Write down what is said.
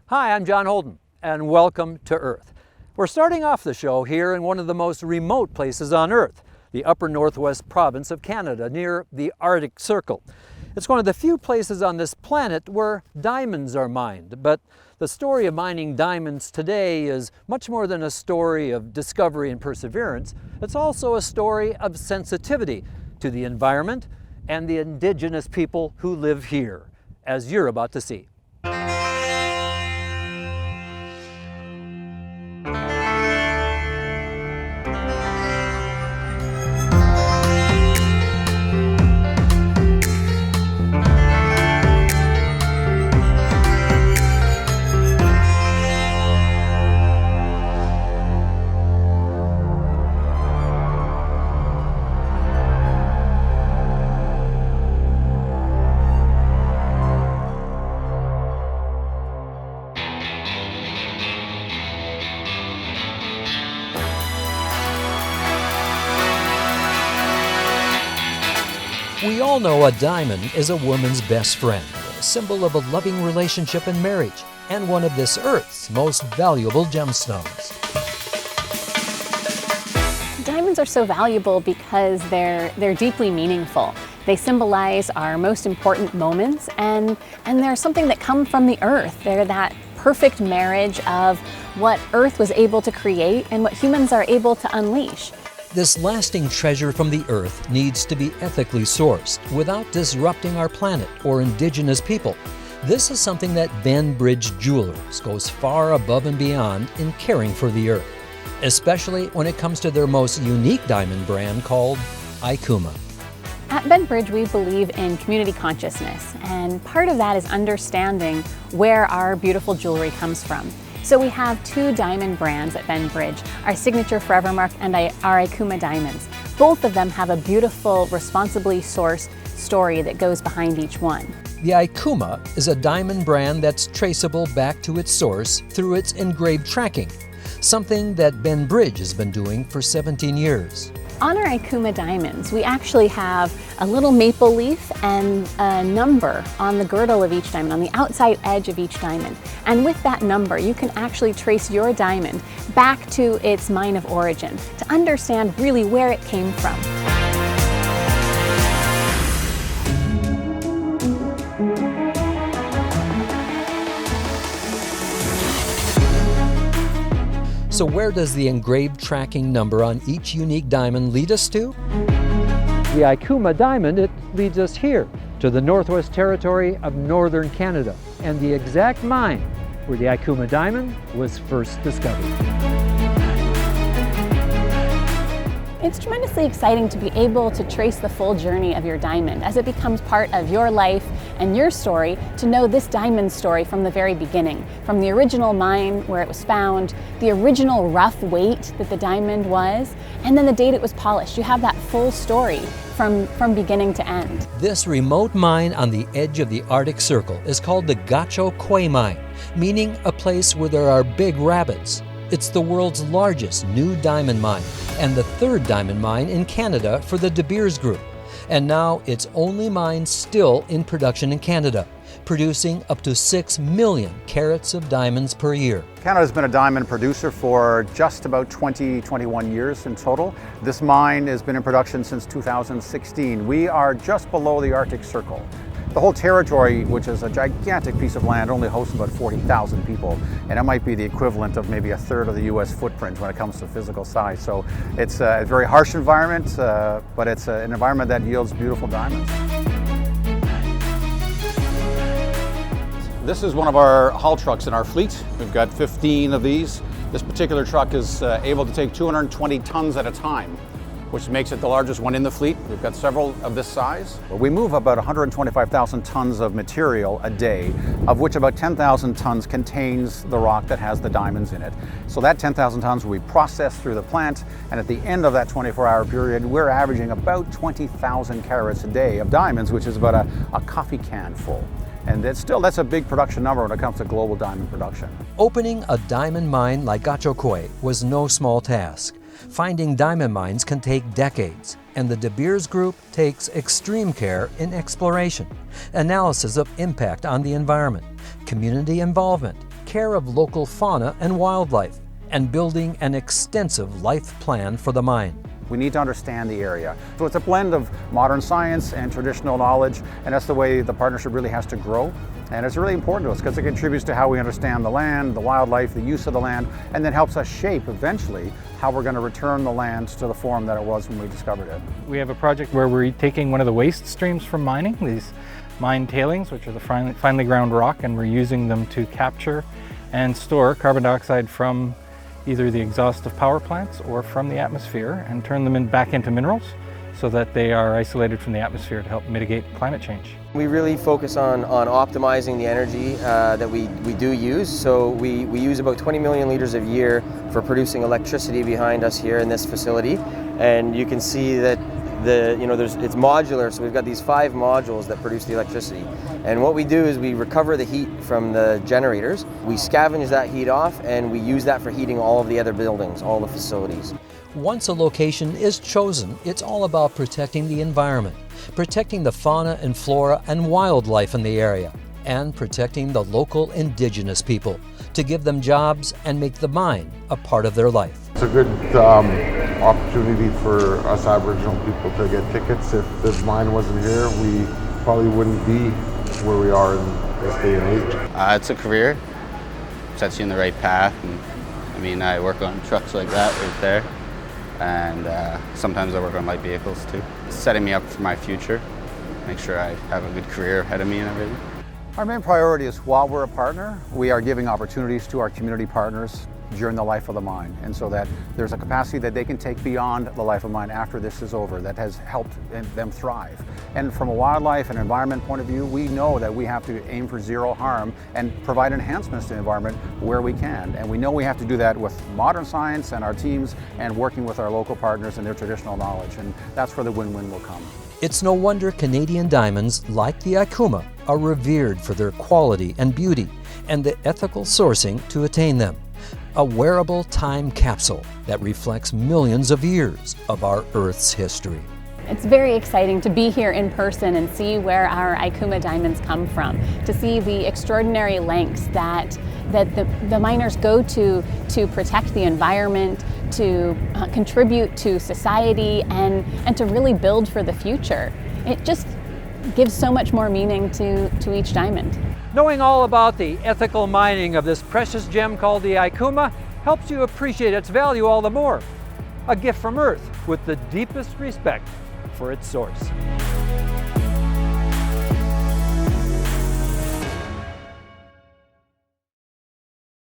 Hi, I'm John Holden, and welcome to Earth. We're starting off the show here in one of the most remote places on Earth, the upper northwest province of Canada, near the Arctic Circle. It's one of the few places on this planet where diamonds are mined, but the story of mining diamonds today is much more than a story of discovery and perseverance. It's also a story of sensitivity to the environment and the indigenous people who live here, as you're about to see. We all know a diamond is a woman's best friend, a symbol of a loving relationship and marriage, and one of this Earth's most valuable gemstones. Diamonds are so valuable because they're deeply meaningful. They symbolize our most important moments, and they're something that come from the Earth. They're that perfect marriage of what Earth was able to create and what humans are able to unleash. This lasting treasure from the Earth needs to be ethically sourced without disrupting our planet or indigenous people. This is something that Bridge Jewelers goes far above and beyond in caring for the Earth, especially when it comes to their most unique diamond brand called Akuma. At Bridge, we believe in community consciousness, and part of that is understanding where our beautiful jewelry comes from. So we have two diamond brands at Bridge, our signature Forever Mark and our Akuma Diamonds. Both of them have a beautiful, responsibly sourced story that goes behind each one. The Akuma is a diamond brand that's traceable back to its source through its engraved tracking, something that Bridge has been doing for 17 years. On our Akuma Diamonds, we actually have a little maple leaf and a number on the girdle of each diamond, on the outside edge of each diamond. And with that number, you can actually trace your diamond back to its mine of origin to understand really where it came from. So where does the engraved tracking number on each unique diamond lead us to? The Akuma Diamond, it leads us here to the Northwest Territory of Northern Canada and the exact mine where the Akuma Diamond was first discovered. It's tremendously exciting to be able to trace the full journey of your diamond as it becomes part of your life and your story, to know this diamond story from the very beginning, from the original mine where it was found, the original rough weight that the diamond was, and then the date it was polished. You have that full story from beginning to end. This remote mine on the edge of the Arctic Circle is called the Gahcho Kué Mine, meaning a place where there are big rapids. It's the world's largest new diamond mine and the third diamond mine in Canada for the De Beers Group. And now it's only mine still in production in Canada, producing up to 6 million carats of diamonds per year. Canada's been a diamond producer for just about 21 years in total. This mine has been in production since 2016. We are just below the Arctic Circle. The whole territory, which is a gigantic piece of land, only hosts about 40,000 people, and it might be the equivalent of maybe a third of the U.S. footprint when it comes to physical size. So it's a very harsh environment, but it's an environment that yields beautiful diamonds. This is one of our haul trucks in our fleet. We've got 15 of these. This particular truck is able to take 220 tons at a time, which makes it the largest one in the fleet. We've got several of this size. We move about 125,000 tons of material a day, of which about 10,000 tons contains the rock that has the diamonds in it. So that 10,000 tons will be processed through the plant, and at the end of that 24-hour period, we're averaging about 20,000 carats a day of diamonds, which is about a coffee can full. And that's a big production number when it comes to global diamond production. Opening a diamond mine like Gahcho Kué was no small task. Finding diamond mines can take decades, and the De Beers Group takes extreme care in exploration, analysis of impact on the environment, community involvement, care of local fauna and wildlife, and building an extensive life plan for the mine. We need to understand the area. So it's a blend of modern science and traditional knowledge, and that's the way the partnership really has to grow. And it's really important to us because it contributes to how we understand the land, the wildlife, the use of the land, and then helps us shape eventually how we're going to return the land to the form that it was when we discovered it. We have a project where we're taking one of the waste streams from mining, these mine tailings, which are the finely ground rock, and we're using them to capture and store carbon dioxide from either the exhaust of power plants or from the atmosphere and turn them back into minerals so that they are isolated from the atmosphere to help mitigate climate change. We really focus on optimizing the energy that we do use. So we use about 20 million liters a year for producing electricity behind us here in this facility. And you can see that it's modular, so we've got these 5 modules that produce the electricity. And what we do is we recover the heat from the generators, we scavenge that heat off, and we use that for heating all of the other buildings, all the facilities. Once a location is chosen, it's all about protecting the environment, protecting the fauna and flora and wildlife in the area, and protecting the local indigenous people to give them jobs and make the mine a part of their life. It's a good opportunity for us Aboriginal people to get tickets. If the mine wasn't here, we probably wouldn't be where we are in this day and age. It's a career, sets you in the right path. And, I mean, I work on trucks like that right there, and sometimes I work on light vehicles too. It's setting me up for my future, make sure I have a good career ahead of me and everything. Our main priority is, while we're a partner, we are giving opportunities to our community partners during the life of the mine, and so that there's a capacity that they can take beyond the life of mine after this is over that has helped them thrive. And from a wildlife and environment point of view, we know that we have to aim for zero harm and provide enhancements to the environment where we can. And we know we have to do that with modern science and our teams and working with our local partners and their traditional knowledge, and that's where the win-win will come. It's no wonder Canadian diamonds, like the Akuma, are revered for their quality and beauty and the ethical sourcing to attain them. A wearable time capsule that reflects millions of years of our Earth's history. It's very exciting to be here in person and see where our Akuma diamonds come from, to see the extraordinary lengths that the miners go to protect the environment, to contribute to society, and to really build for the future. It just gives so much more meaning to each diamond. Knowing all about the ethical mining of this precious gem called the Akuma helps you appreciate its value all the more. A gift from Earth with the deepest respect for its source.